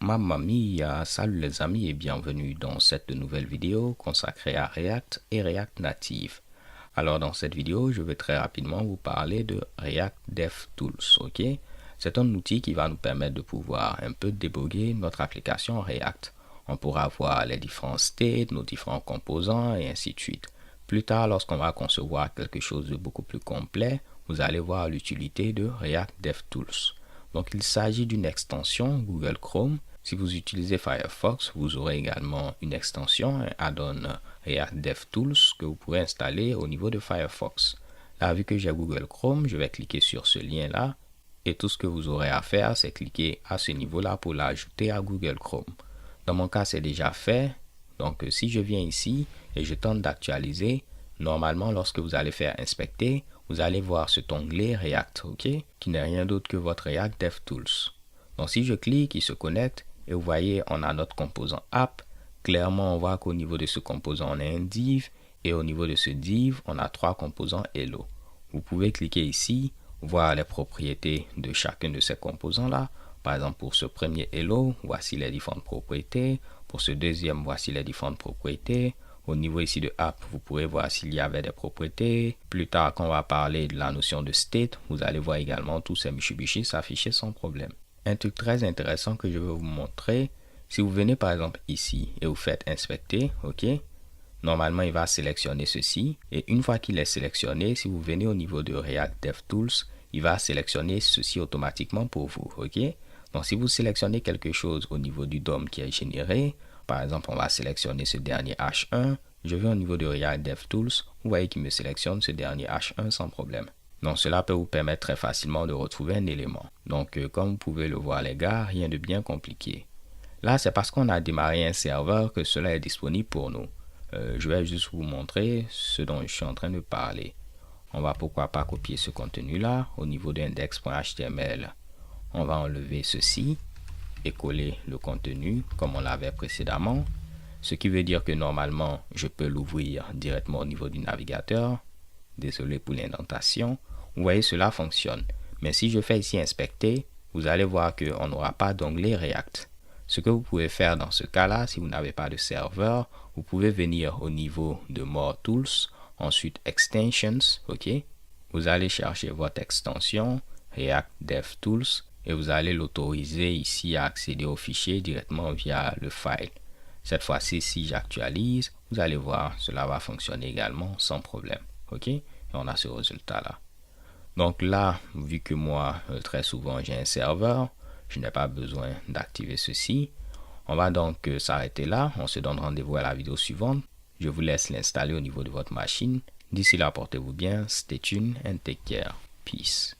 Mamma mia, salut les amis et bienvenue dans cette nouvelle vidéo consacrée à React et React Native. Alors dans cette vidéo, je vais très rapidement vous parler de React DevTools, ok? C'est un outil qui va nous permettre de pouvoir un peu débugger notre application React. On pourra voir les différents states, nos différents composants et ainsi de suite. Plus tard, lorsqu'on va concevoir quelque chose de beaucoup plus complet, vous allez voir l'utilité de React DevTools. Donc il s'agit d'une extension Google Chrome. Si vous utilisez Firefox, vous aurez également une extension, un add-on React DevTools que vous pourrez installer au niveau de Firefox. Là, vu que j'ai Google Chrome, je vais cliquer sur ce lien-là et tout ce que vous aurez à faire, c'est cliquer à ce niveau-là pour l'ajouter à Google Chrome. Dans mon cas, c'est déjà fait. Donc, si je viens ici et je tente d'actualiser, normalement, lorsque vous allez faire inspecter, vous allez voir cet onglet React, ok, qui n'est rien d'autre que votre React DevTools. Donc, si je clique, il se connecte et vous voyez, on a notre composant app. Clairement, on voit qu'au niveau de ce composant, on a un div et au niveau de ce div, on a trois composants hello. Vous pouvez cliquer ici, voir les propriétés de chacun de ces composants-là. Par exemple, pour ce premier hello, voici les différentes propriétés. Pour ce deuxième, voici les différentes propriétés. Au niveau ici de app, vous pourrez voir s'il y avait des propriétés. Plus tard, quand on va parler de la notion de state, vous allez voir également tous ces Mitsubishi s'afficher sans problème. Un truc très intéressant que je vais vous montrer, si vous venez par exemple ici et vous faites inspecter, ok, normalement il va sélectionner ceci et une fois qu'il est sélectionné, si vous venez au niveau de React DevTools, il va sélectionner ceci automatiquement pour vous, ok. Donc si vous sélectionnez quelque chose au niveau du DOM qui est généré, par exemple on va sélectionner ce dernier H1, je vais au niveau de React DevTools, vous voyez qu'il me sélectionne ce dernier H1 sans problème. Donc cela peut vous permettre très facilement de retrouver un élément. Donc comme vous pouvez le voir les gars, rien de bien compliqué. Là c'est parce qu'on a démarré un serveur que cela est disponible pour nous. Je vais juste vous montrer ce dont je suis en train de parler. On va pourquoi pas copier ce contenu là au niveau de index.html. On va enlever ceci et coller le contenu comme on l'avait précédemment. Ce qui veut dire que normalement je peux l'ouvrir directement au niveau du navigateur. Désolé pour l'indentation. Vous voyez, cela fonctionne. Mais si je fais ici inspecter, vous allez voir qu'on n'aura pas d'onglet React. Ce que vous pouvez faire dans ce cas-là, si vous n'avez pas de serveur, vous pouvez venir au niveau de More Tools, ensuite Extensions, ok. Vous allez chercher votre extension React DevTools et vous allez l'autoriser ici à accéder au fichier directement via le file. Cette fois-ci, si j'actualise, vous allez voir, cela va fonctionner également sans problème. Ok, et on a ce résultat là. Donc là, vu que moi très souvent j'ai un serveur, je n'ai pas besoin d'activer ceci. On va donc s'arrêter là. On se donne rendez-vous à la vidéo suivante. Je vous laisse l'installer au niveau de votre machine. D'ici là, portez-vous bien. Stay tuned and take care. Peace.